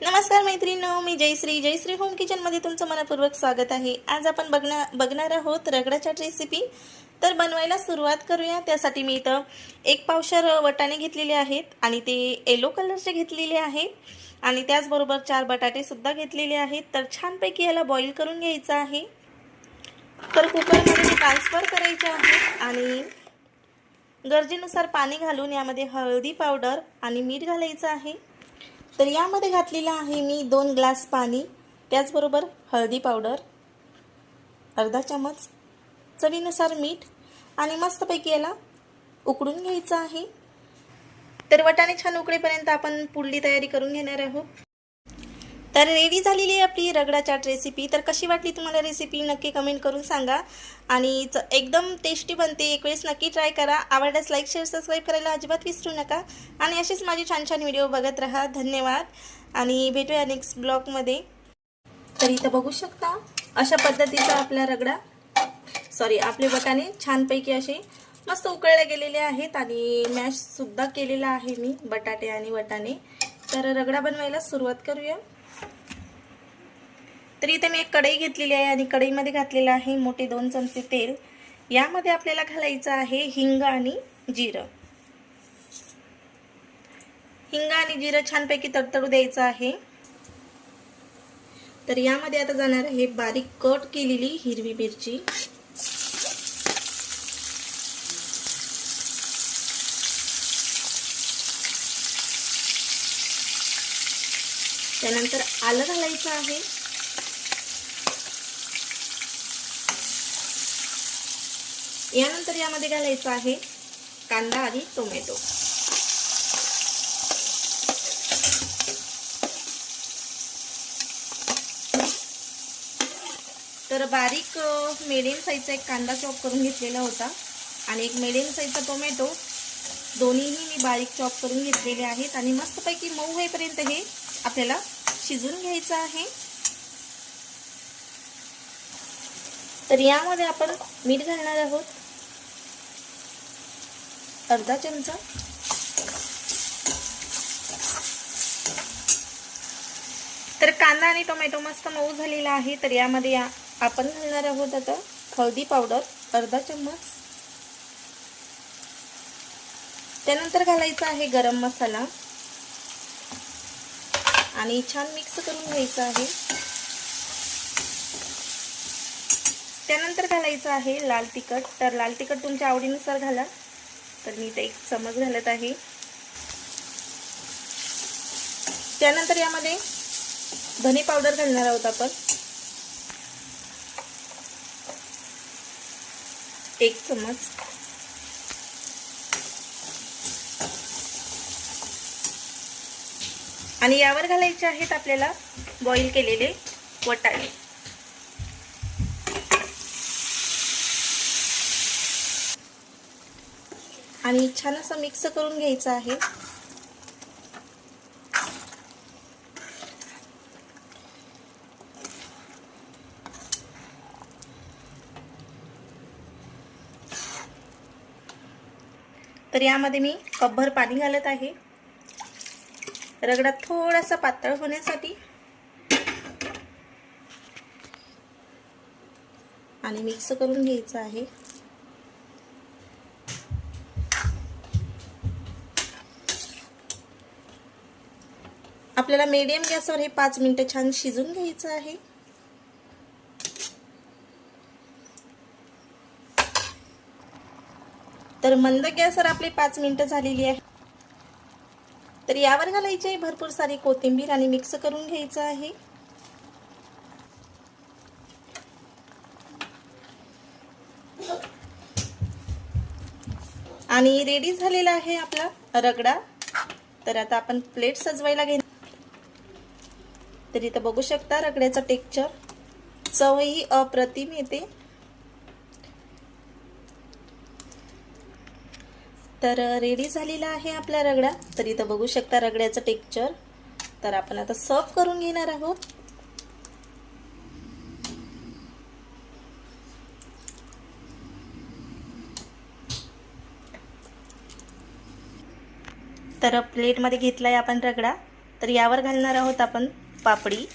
नमस्कार मैत्रिणींनो, मी जयश्री होम किचनमध्ये तुमचं मनपूर्वक स्वागत आहे। आज आपण बघणार आहोत रगडाचाट रेसिपी। तर बनवायला सुरुवात करूया। त्यासाठी मी इथं 1 पावशर वाटाणे घेतलेले आहेत आणि ते येलो कलरचे घेतलेले आहेत आणि त्याचबरोबर 4 बटाटे सुद्धा घेतलेले आहेत। तर छानपैकी याला बॉईल करून घ्यायचं आहे। तर कुकरमध्ये ट्रान्सफर करायचे आहे आणि गरजेनुसार पाणी घालून यामध्ये हळदी पावडर आणि मीठ घालायचं आहे। तर यामध्ये घातलेला आहे मी 2 ग्लास पाणी, त्याचबरोबर हळदी पावडर, अर्धा चमच, चवीनुसार मीठ आणि मस्तपैकी याला उकळून घ्यायचं आहे। तर वाटाणे छान उकळेपर्यंत आपण पुढली तयारी करून घेणार आहोत। तर रेडी झालेली आहे आपली रगडा चाट रेसिपी। तर कशी वाटली तुम्हाला रेसिपी नक्की कमेंट करून सांगा आणि एकदम टेस्टी बनते। एक वेळेस नक्की ट्राय करा। आवडल्यास लाईक शेअर सबस्क्राइब करायला अजिबात विसरू नका आणि असेच माझे छान छान व्हिडिओ बघत राहा। धन्यवाद आणि भेटूया नेक्स्ट ब्लॉगमध्ये। तर इथं बघू शकता अशा पद्धतीचा आपला आपले वाटाणे छानपैकी असे मस्त उकळले गेलेले आहेत आणि मॅश सुद्धा केलेला आहे मी बटाटे आणि वाटाणे। तर रगडा बनवायला सुरुवात करूया। तर इथे मी एक कढई घेतलेली आहे आणि कढईमध्ये घातलेला आहे मोठे 2 चमचे तेल। यामध्ये आपल्याला घालायचं आहे हिंग आणि जिरं। हिंग आणि जिरं छानपैकी तडतडू द्यायचं आहे। तर यामध्ये आता जाणार आहे बारीक कट केलेली हिरवी मिरची, त्यानंतर आलं घालायचं आहे, यानंतर यामध्ये घालायचं आहे कांदा आणि टोमॅटो। तर बारीक मीडियम साईजचा एक कांदा चॉप करून घेतलेला होता आणि एक मीडियम साईजचा टोमॅटो, दोन्हीही मी बारीक चॉप करून घेतलेले आहेत आणि मस्तपैकी मऊ होईपर्यंत हे आपल्याला शिजवून घ्यायचं आहे। तर यामध्ये आपण मीठ घालणार आहोत अर्धा चमचा, तर कांदा आणि टोमॅटो मस्त मऊ झालेला आहे। तर यामध्ये आपण घालणार आहोत आता हळदी पावडर अर्धा चम्मच, त्यानंतर घालायचा आहे गरम मसाला आणि छान मिक्स करून घ्यायचं आहे। त्यानंतर घालायचं आहे लाल तिखट। तर लाल तिखट तुमच्या आवडीनुसार घाला। तर मी इथे 1 चमच घालत आहे। त्यानंतर यामध्ये धने पावडर घालणार आहोत आपण 1 चमच, आणि यावर घालायचे आहेत आपल्याला बॉईल केलेले वाटाणे। आणि छान असं मिक्स करून घ्यायचं आहे। तर यामध्ये मी कपभर पाणी घालत आहे रगडा थोडासा पातळ होण्यासाठी आणि मिक्स करून घ्यायचं आहे। आपल्याला मीडियम गॅसवर हे 5 मिनिटे छान शिजून घ्यायचं आहे। तर मंद गॅसवर आपले 5 मिनिटे झालेली आहे। तर यावर घालायची आहे भरपूर सारी कोथिंबीर आणि मिक्स करून घ्यायचं आहे। आणि रेडी झालेला आहे आपला रगडा। तर आता आपण प्लेट सजवायला घेणार। तर इथं बघू शकता रगड्याचं टेक्स्चर, चवही अप्रतिम येते। तर रेडी झालेला आहे आपला रगडा। तर इथं बघू शकता रगड्याचं टेक्स्चर। तर आपण आता सर्व करून घेणार आहोत। तर प्लेटमध्ये घेतलाय आपण रगडा तर यावर घालणार आहोत आपण पापडी.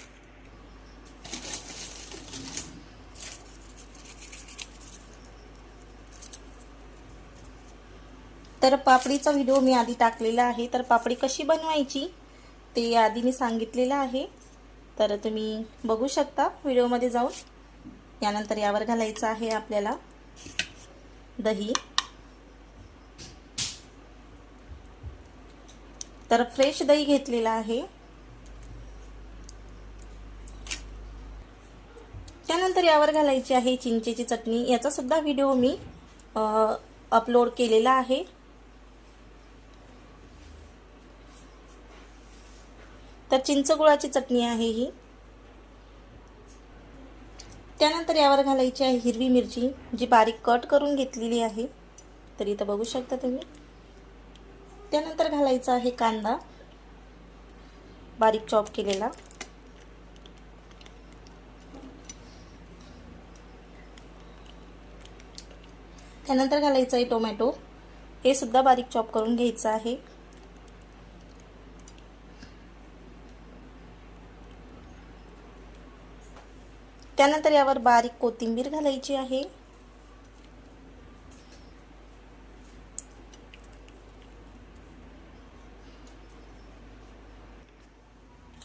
तर पापडीचा व्हिडिओ मी आधी टाकलेला आहे, तर पापडी कशी बनवायची ते आधी मी सांगितलेलं आहे, तर तुम्ही बघू शकता व्हिडिओमध्ये जाऊन. यानंतर यावर घालायचं आहे आपल्याला दही. तर फ्रेश दही घेतलेला आहे. त्यानंतर यावर घालायची आहे चिंचेची चटणी. याचा सुद्धा व्हिडिओ मी अपलोड केलेला आहे. तर चिंचगुळाची चटणी आहे ही. त्यानंतर यावर घालायची आहे हिरवी मिरची, जी बारीक कट करून घेतलेली आहे, तर इथं बघू शकता तुम्ही. त्यानंतर घालायचा आहे कांदा बारीक चॉप केलेला. त्यानंतर घालायचं आहे टोमॅटो, हे सुद्धा बारीक चॉप करून घ्यायचं आहे. त्यानंतर यावर बारीक कोथिंबीर घालायची आहे.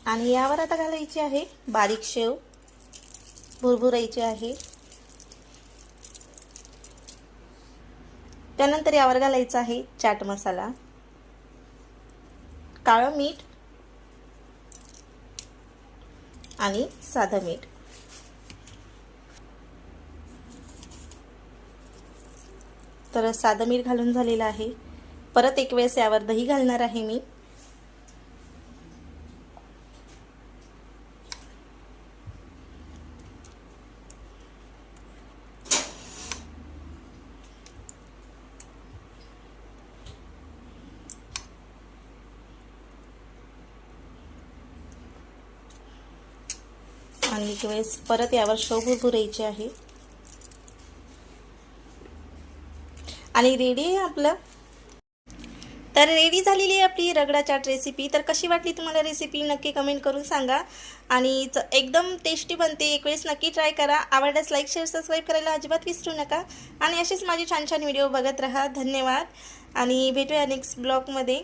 आणि यावर आता घालायची आहे बारीक शेव, भुरभुरायची आहे. त्यानंतर यावर घालायचा आहे चाट मसाला, काळं मीठ आणि साधं मीठ. तर साधं मीठ घालून झालेलं आहे. परत एक वेळेस यावर दही घालणार आहे मी. आणि एक वेळेस परत यावर शेव भुरभुरायची आहे. आणि रेडी आहे आपलं. तर रेडी झालेली आहे आपली रगडा चाट रेसिपी. तर कशी वाटली तुम्हाला रेसिपी नक्की कमेंट करून सांगा. आणि एकदम टेस्टी बनते, एक वेळेस नक्की ट्राय करा. आवडल्यास लाईक शेअर सबस्क्राईब करायला अजिबात विसरू नका. आणि असेच माझे छान छान व्हिडिओ बघत राहा. धन्यवाद आणि भेटूया नेक्स्ट ब्लॉगमध्ये.